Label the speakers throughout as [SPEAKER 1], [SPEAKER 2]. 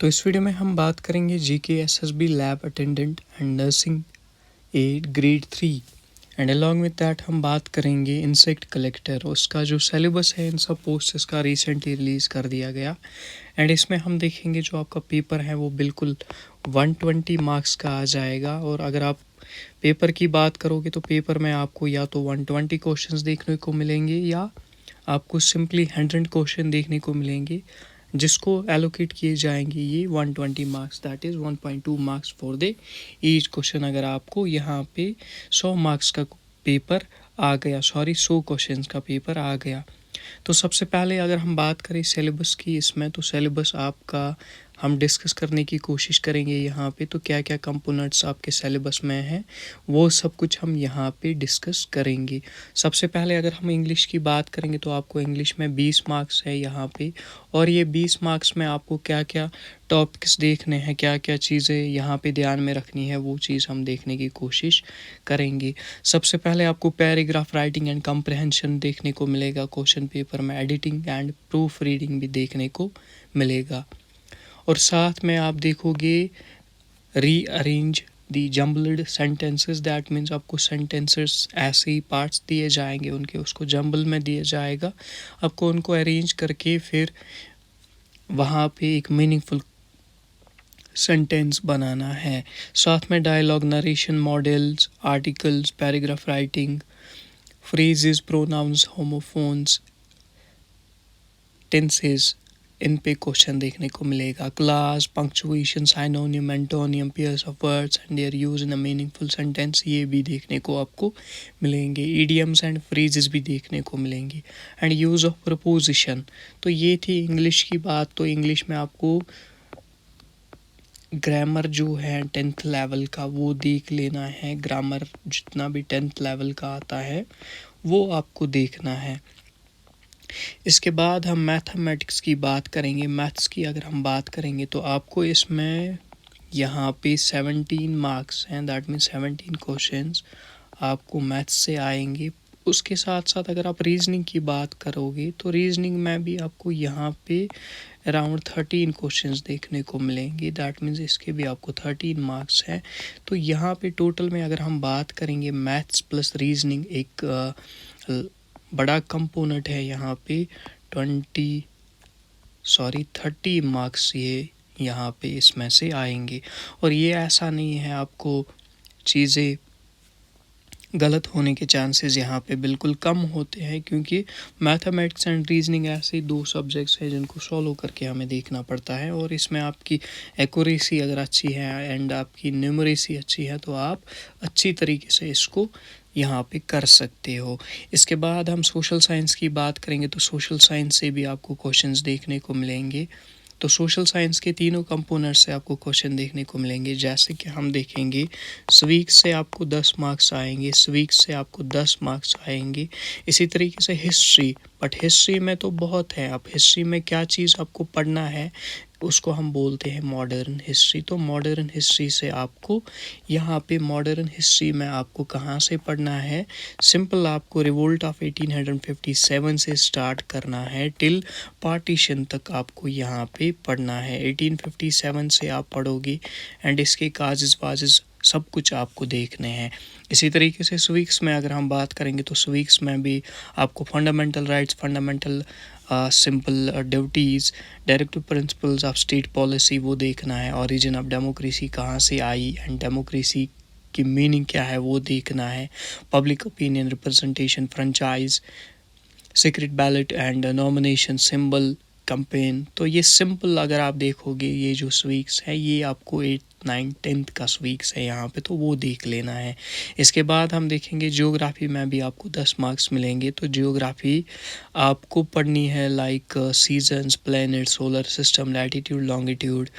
[SPEAKER 1] तो इस वीडियो में हम बात करेंगे GK SSB lab attendant and nursing aid grade 3 and along with that हम बात करेंगे इंसेक्ट कलेक्टर। उसका जो सिलेबस है इन सब पोस्ट्स का रिसेंटली रिलीज़ कर दिया गया एंड इसमें हम देखेंगे जो आपका पेपर है वो बिल्कुल 120 मार्क्स का आ जाएगा। और अगर आप पेपर की बात करोगे तो पेपर में आपको या तो 120 क्वेश्चंस देखने को मिलेंगे या आपको सिंपली 100 क्वेश्चन देखने को मिलेंगे जिसको एलोकेट किए जाएंगे ये 120 marks, that is 1.2 marks for the each question. अगर आपको यहाँ पे 100 मार्क्स का पेपर आ गया, 100 क्वेश्चंस का पेपर आ गया। तो सबसे पहले अगर हम बात करें सिलेबस की इसमें, तो सिलेबस आपका हम डिस्कस करने की कोशिश करेंगे यहाँ पे। तो क्या क्या कंपोनेंट्स आपके सिलेबस में हैं वो सब कुछ हम यहाँ पे डिस्कस करेंगे। सबसे पहले अगर हम इंग्लिश की बात करेंगे तो आपको इंग्लिश में 20 मार्क्स है यहाँ पे, और ये 20 मार्क्स में आपको क्या क्या टॉपिक्स देखने हैं, क्या क्या चीज़ें यहाँ पे ध्यान में रखनी है, वो चीज़ हम देखने की कोशिश करेंगे। सबसे पहले आपको पैराग्राफ राइटिंग एंड कंप्रहेंशन देखने को मिलेगा क्वेश्चन पेपर में, एडिटिंग एंड प्रूफ रीडिंग भी देखने को मिलेगा। और साथ में आप देखोगे rearrange the jumbled sentences, that means आपको सेंटेंसेस ऐसे ही पार्ट्स दिए जाएंगे उनके, उसको जम्बल में दिया जाएगा, आपको उनको अरेंज करके फिर वहाँ पे एक मीनिंगफुल सेंटेंस बनाना है। साथ में dialogue, narration, models, articles, paragraph writing, phrases, pronouns, homophones, tenses, इन पे क्वेश्चन देखने को मिलेगा। Class, punctuation, synonym, antonym, pairs of words and their use in a meaningful sentence, ये भी देखने को आपको मिलेंगे। इडियम्स एंड फ्रेजेस भी देखने को मिलेंगे एंड यूज़ ऑफ प्रपोजिशन। तो ये थी इंग्लिश की बात। तो इंग्लिश में आपको ग्रामर जो है 10th लेवल का वो देख लेना है। ग्रामर जितना भी 10th लेवल का आता है वो आपको देखना है। इसके बाद हम मैथमेटिक्स की बात करेंगे। मैथ्स की अगर हम बात करेंगे तो आपको इसमें यहाँ पे 17 मार्क्स हैं, दैट मीन्स 17 क्वेश्चंस आपको मैथ्स से आएंगे। उसके साथ साथ अगर आप रीजनिंग की बात करोगे तो रीजनिंग में भी आपको यहाँ पे अराउंड 13 क्वेश्चंस देखने को मिलेंगे, दैट मीन्स इसके भी आपको 13 मार्क्स हैं। तो यहाँ पे टोटल में अगर हम बात करेंगे मैथ्स प्लस रीजनिंग एक बड़ा कंपोनेंट है यहाँ पे 30 मार्क्स ये यहाँ पे इसमें से आएंगे। और ये ऐसा नहीं है आपको चीज़ें गलत होने के चांसेस यहाँ पे बिल्कुल कम होते हैं, क्योंकि मैथमेटिक्स एंड रीजनिंग ऐसे दो सब्जेक्ट्स हैं जिनको सॉल्व करके हमें देखना पड़ता है। और इसमें आपकी एक्यूरेसी अगर अच्छी है एंड आपकी न्यूमरेसी अच्छी है तो आप अच्छी तरीके से इसको यहाँ पे कर सकते हो। इसके बाद हम सोशल साइंस की बात करेंगे तो सोशल साइंस से भी आपको क्वेश्चंस देखने को मिलेंगे। तो सोशल साइंस के तीनों कंपोनेंट से आपको क्वेश्चन देखने को मिलेंगे। जैसे कि हम देखेंगे स्वीक्स से आपको 10 मार्क्स आएंगे, स्वीक्स से आपको 10 मार्क्स आएंगे। इसी तरीके से हिस्ट्री, बट हिस्ट्री में तो बहुत है। अब हिस्ट्री में क्या चीज़ आपको पढ़ना है उसको हम बोलते हैं मॉडर्न हिस्ट्री। तो मॉडर्न हिस्ट्री से आपको यहाँ पे मॉडर्न हिस्ट्री में आपको कहाँ से पढ़ना है, सिंपल आपको रिवोल्ट ऑफ 1857 से स्टार्ट करना है टिल पार्टीशन तक आपको यहाँ पे पढ़ना है। 1857 से आप पढ़ोगे एंड इसके काजेस वाजेस सब कुछ आपको देखने हैं। इसी तरीके से स्वीक्स में अगर हम बात करेंगे तो स्वीक्स में भी आपको fundamental rights, fundamental simple duties, directive principles of state policy वो देखना है। ओरिजिन ऑफ डेमोक्रेसी कहाँ से आई एंड डेमोक्रेसी की मीनिंग क्या है वो देखना है। Public opinion, representation, franchise, secret ballot and nomination, symbol, campaign. तो ये सिंपल अगर आप देखोगे ये जो स्वीक्स है ये आपको 8th 9th 10th का स्वीक्स है यहाँ पे, तो वो देख लेना है। इसके बाद हम देखेंगे ज्योग्राफी में भी आपको 10 मार्क्स मिलेंगे। तो ज्योग्राफी आपको पढ़नी है like seasons, planet, solar system, latitude, longitude.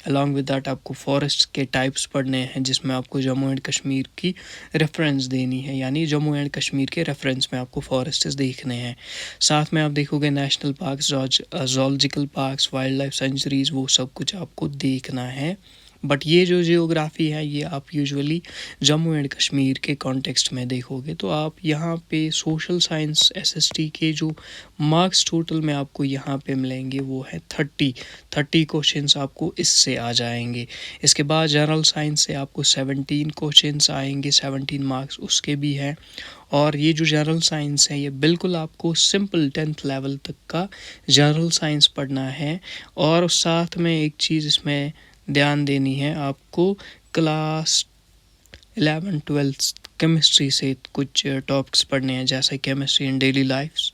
[SPEAKER 1] Along with that आपको फॉरेस्ट के टाइप्स पढ़ने हैं जिसमें आपको जम्मू एंड कश्मीर की रेफरेंस देनी है, यानी जम्मू एंड कश्मीर के रेफरेंस में आपको फॉरेस्ट्स देखने हैं। साथ में आप देखोगे national parks, zoological parks, wild life centuries, वो सब कुछ आपको देखना है बट ये जो जियोग्राफी है ये आप यूजुअली जम्मू एंड कश्मीर के कॉन्टेक्स्ट में देखोगे। तो आप यहाँ पे सोशल साइंस एसएसटी के जो मार्क्स टोटल में आपको यहाँ पे मिलेंगे वो है 30 क्वेश्चंस आपको इससे आ जाएंगे। इसके बाद जनरल साइंस से आपको 17 क्वेश्चंस आएंगे, 17 मार्क्स उसके भी हैं। और ये जो जनरल साइंस है ये बिल्कुल आपको सिंपल 10th लेवल तक का जनरल साइंस पढ़ना है। और साथ में एक चीज़ इसमें ध्यान देनी है आपको, क्लास 11-12 केमिस्ट्री से कुछ टॉपिक्स पढ़ने हैं, जैसे केमिस्ट्री इन डेली लाइफ्स,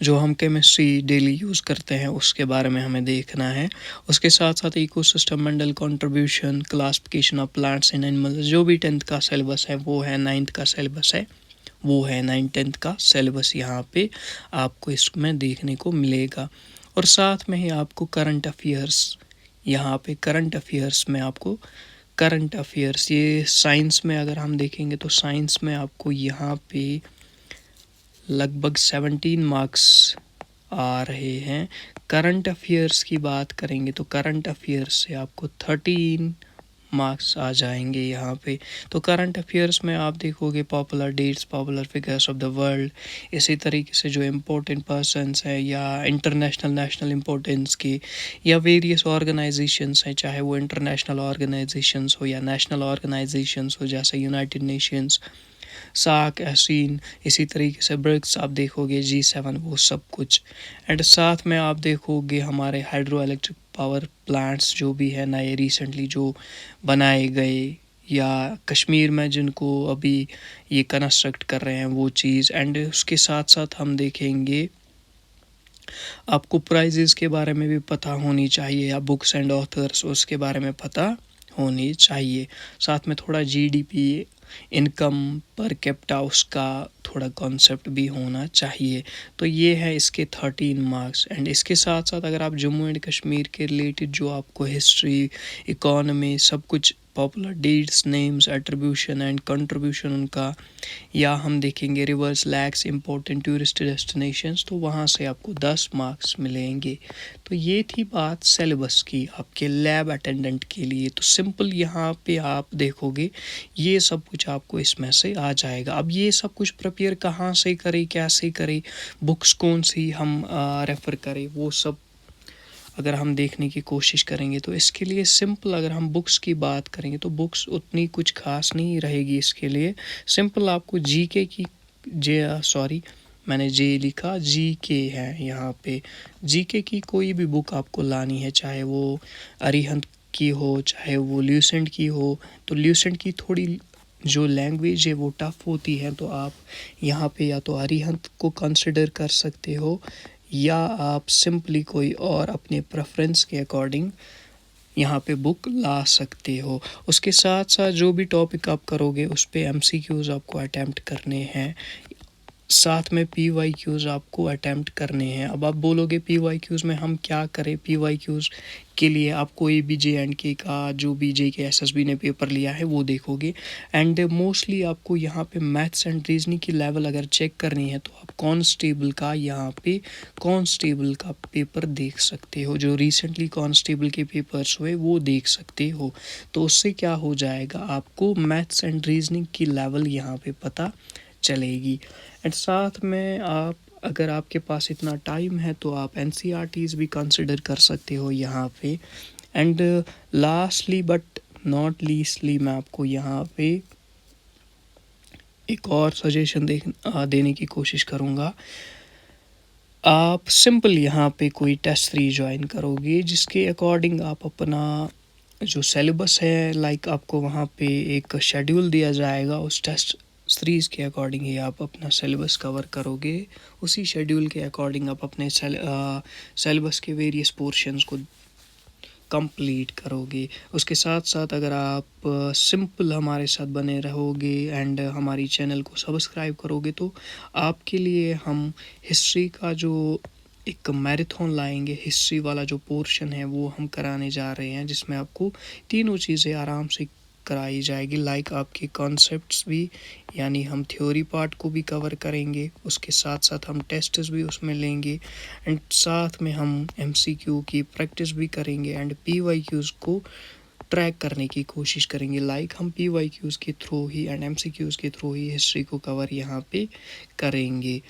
[SPEAKER 1] जो हम केमिस्ट्री डेली यूज़ करते हैं उसके बारे में हमें देखना है। उसके साथ साथ ecosystem Mandal contribution, classification of plants and animals, जो भी 10th का सिलेबस है वो है, 9th का सिलेबस है वो है, 9-10th का सिलेबस यहाँ पे आपको इसमें देखने को मिलेगा। और साथ में ही आपको करंट अफेयर्स, यहाँ पे करंट अफेयर्स में आपको करंट अफेयर्स, ये साइंस में अगर हम देखेंगे तो साइंस में आपको यहाँ पे लगभग 17 मार्क्स आ रहे हैं। करंट अफेयर्स की बात करेंगे तो करंट अफेयर्स से आपको 13 मार्क्स आ जाएंगे यहाँ पे। तो करंट अफेयर्स में आप देखोगे popular dates, popular figures of the world, इसी तरीके से जो इम्पोर्टेंट पर्सन्स हैं या इंटरनेशनल नेशनल इम्पोर्टेंस के या वेरियस ऑर्गेनाइजेशंस हैं, चाहे वो इंटरनेशनल ऑर्गेनाइजेशंस हो या नेशनल ऑर्गेनाइजेशंस हो, जैसे यूनाइटेड नेशंस, साक, एसीन, इसी तरीके से ब्रिक्स आप देखोगे, G7, वो सब कुछ। एंड साथ में आप देखोगे हमारे हाइड्रो इलेक्ट्रिक पावर प्लांट्स जो भी है नए रिसेंटली जो बनाए गए या कश्मीर में जिनको अभी ये कंस्ट्रक्ट कर रहे हैं वो चीज़। एंड उसके साथ साथ हम देखेंगे आपको प्राइजेस के बारे में भी पता होनी चाहिए, या बुक्स एंड ऑथर्स उसके बारे में पता होनी चाहिए। साथ में थोड़ा जीडीपी, इनकम पर कैपिटा, उसका थोड़ा कॉन्सेप्ट भी होना चाहिए। तो ये है इसके 13 मार्क्स। एंड इसके साथ साथ अगर आप जम्मू एंड कश्मीर के रिलेटेड जो आपको हिस्ट्री, इकोनॉमी, सब कुछ popular dates, names, attribution and contribution उनका, या हम देखेंगे rivers lakes important tourist destinations, तो वहाँ से आपको 10 मार्क्स मिलेंगे। तो ये थी बात सिलेबस की आपके लैब अटेंडेंट के लिए। तो सिंपल यहाँ पे आप देखोगे ये सब कुछ आपको इसमें से आ जाएगा। अब ये सब कुछ प्रिपेयर कहाँ से करें, कैसे करें, बुक्स कौन सी हम रेफ़र करें, वो सब अगर हम देखने की कोशिश करेंगे तो इसके लिए सिंपल अगर हम बुक्स की बात करेंगे तो बुक्स उतनी कुछ खास नहीं रहेगी इसके लिए। सिंपल आपको जीके की मैंने जे लिखा, जीके है यहाँ पे। जीके की कोई भी बुक आपको लानी है, चाहे वो अरिहंत की हो, चाहे वो ल्यूसेंट की हो। तो ल्यूसेंट की थोड़ी जो लैंग्वेज है वो टफ़ होती है, तो आप यहाँ पे या तो अरिहंत को कंसिडर कर सकते हो या आप सिंपली कोई और अपने प्रेफरेंस के अकॉर्डिंग यहाँ पे बुक ला सकते हो। उसके साथ साथ जो भी टॉपिक आप करोगे उस पे एमसीक्यूज़ आपको अटैम्प्ट करने हैं, साथ में PYQs आपको अटैम्प्ट करने हैं। अब आप बोलोगे PYQs में हम क्या करें, PYQs के लिए आप कोई भी JNK का जो भी JK SSB ने पेपर लिया है वो देखोगे। एंड मोस्टली आपको यहाँ पे मैथ्स एंड रीजनिंग की लेवल अगर चेक करनी है तो आप कांस्टेबल का यहाँ पे कांस्टेबल का पेपर देख सकते हो, जो रिसेंटली कांस्टेबल के पेपर्स हुए वो देख सकते हो। तो उससे क्या हो जाएगा, आपको मैथ्स एंड रीजनिंग की लेवल यहाँ पे पता चलेगी। एंड साथ में आप अगर आपके पास इतना टाइम है तो आप NCERTs भी कंसिडर कर सकते हो यहाँ पे। एंड लास्टली बट नॉट लीस्टली मैं आपको यहाँ पे एक और सजेशन देने की कोशिश करूँगा। आप सिंपल यहाँ पे कोई टेस्ट 3 ज्वाइन करोगे जिसके अकॉर्डिंग आप अपना जो सिलेबस है, लाइक आपको वहाँ पे एक शेड्यूल दिया जाएगा, उस टेस्ट सीरीज़ के अकॉर्डिंग ही आप अपना सिलेबस कवर करोगे। उसी शेड्यूल के अकॉर्डिंग आप अपने सिलेबस के वेरियस पोर्शंस को कंप्लीट करोगे। उसके साथ साथ अगर आप सिंपल हमारे साथ बने रहोगे एंड हमारी चैनल को सब्सक्राइब करोगे तो आपके लिए हम हिस्ट्री का जो एक मैराथन लाएंगे, हिस्ट्री वाला जो पोर्शन है वो हम कराने जा रहे हैं, जिसमें आपको तीनों चीज़ें आराम से कराई जाएगी। लाइक आपके कॉन्सेप्ट्स भी, यानी हम थ्योरी पार्ट को भी कवर करेंगे, उसके साथ साथ हम टेस्ट्स भी उसमें लेंगे एंड साथ में हम MCQ की प्रैक्टिस भी करेंगे एंड PYQs को ट्रैक करने की कोशिश करेंगे। लाइक हम PYQs के थ्रू ही एंड MCQs के थ्रू ही हिस्ट्री को कवर यहाँ पे करेंगे।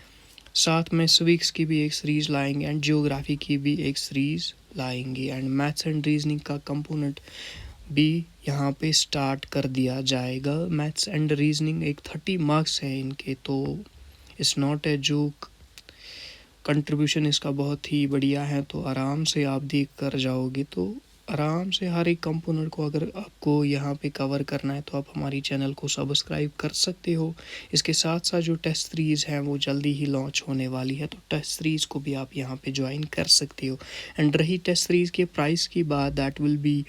[SPEAKER 1] साथ में सिविक्स की भी एक सीरीज़ लाएंगे एंड जियोग्राफी की भी एक सीरीज़ लाएंगे एंड मैथ्स एंड रीजनिंग का कंपोनेंट भी यहाँ पे स्टार्ट कर दिया जाएगा। मैथ्स एंड रीजनिंग एक 30 मार्क्स है इनके, तो it's not a joke. Contribution इसका बहुत ही बढ़िया है, तो आराम से आप देख कर जाओगे। तो आराम से हर एक कंपोनेंट को अगर आपको यहाँ पे कवर करना है तो आप हमारी चैनल को सब्सक्राइब कर सकते हो। इसके साथ साथ जो टेस्ट सीरीज़ हैं वो जल्दी ही लॉन्च होने वाली है, तो टेस्ट सीरीज़ को भी आप यहाँ पे ज्वाइन कर सकते हो। एंड रही टेस्ट सीरीज़ के प्राइस की बात, दैट विल बी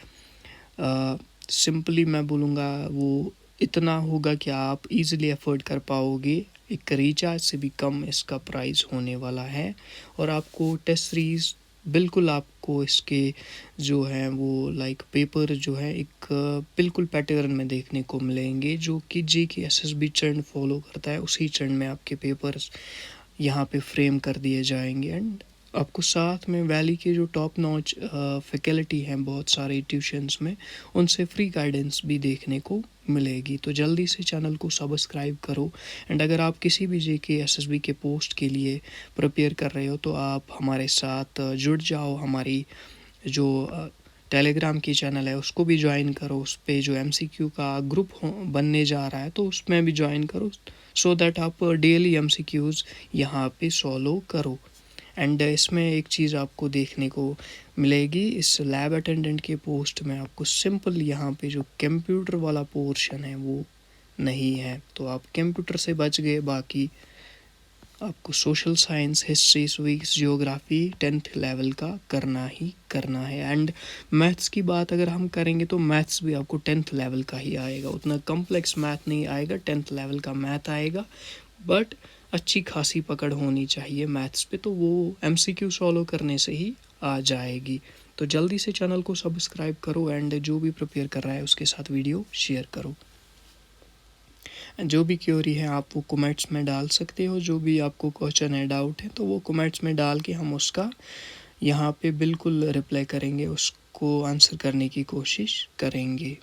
[SPEAKER 1] सिंपली मैं बोलूँगा वो इतना होगा कि आप इजीली अफोर्ड कर पाओगे। एक रिचार्ज से भी कम इसका प्राइस होने वाला है। और आपको टेस्ट सीरीज़ बिल्कुल आपको इसके जो है वो लाइक पेपर जो है एक बिल्कुल पैटर्न में देखने को मिलेंगे, जो कि GK SSB ट्रेंड फॉलो करता है। उसी ट्रेंड में आपके पेपर्स यहाँ पे फ्रेम कर दिए जाएंगे एंड आपको साथ में वैली के जो टॉप नॉच फैकल्टी हैं बहुत सारे ट्यूशन्स में, उनसे फ्री गाइडेंस भी देखने को मिलेगी। तो जल्दी से चैनल को सब्सक्राइब करो एंड अगर आप किसी भी JK SSB के पोस्ट के लिए प्रिपेयर कर रहे हो तो आप हमारे साथ जुड़ जाओ। हमारी जो टेलीग्राम की चैनल है उसको भी ज्वाइन करो। उस पे जो MCQ का ग्रुप बनने जा रहा है तो उसमें भी ज्वाइन करो, सो दैट आप डेली MCQs यहाँ पे सॉल्व करो। एंड इसमें एक चीज़ आपको देखने को मिलेगी, इस लैब अटेंडेंट के पोस्ट में आपको सिंपल यहाँ पे जो कंप्यूटर वाला पोर्शन है वो नहीं है, तो आप कंप्यूटर से बच गए। बाकी आपको social science, history, civics, geography 10th level का करना ही करना है। एंड मैथ्स की बात अगर हम करेंगे तो मैथ्स भी आपको 10th लेवल का ही आएगा, उतना कम्प्लेक्स मैथ नहीं आएगा। 10th लेवल का मैथ आएगा, बट अच्छी खासी पकड़ होनी चाहिए मैथ्स पे, तो वो MCQ सॉल्व करने से ही आ जाएगी। तो जल्दी से चैनल को सब्सक्राइब करो एंड जो भी प्रिपेयर कर रहा है उसके साथ वीडियो शेयर करो। जो भी क्वेरी है आप वो कमेंट्स में डाल सकते हो। जो भी आपको क्वेश्चन है, डाउट है, तो वो कमेंट्स में डाल के हम उसका यहाँ पे बिल्कुल रिप्लाई करेंगे, उसको आंसर करने की कोशिश करेंगे।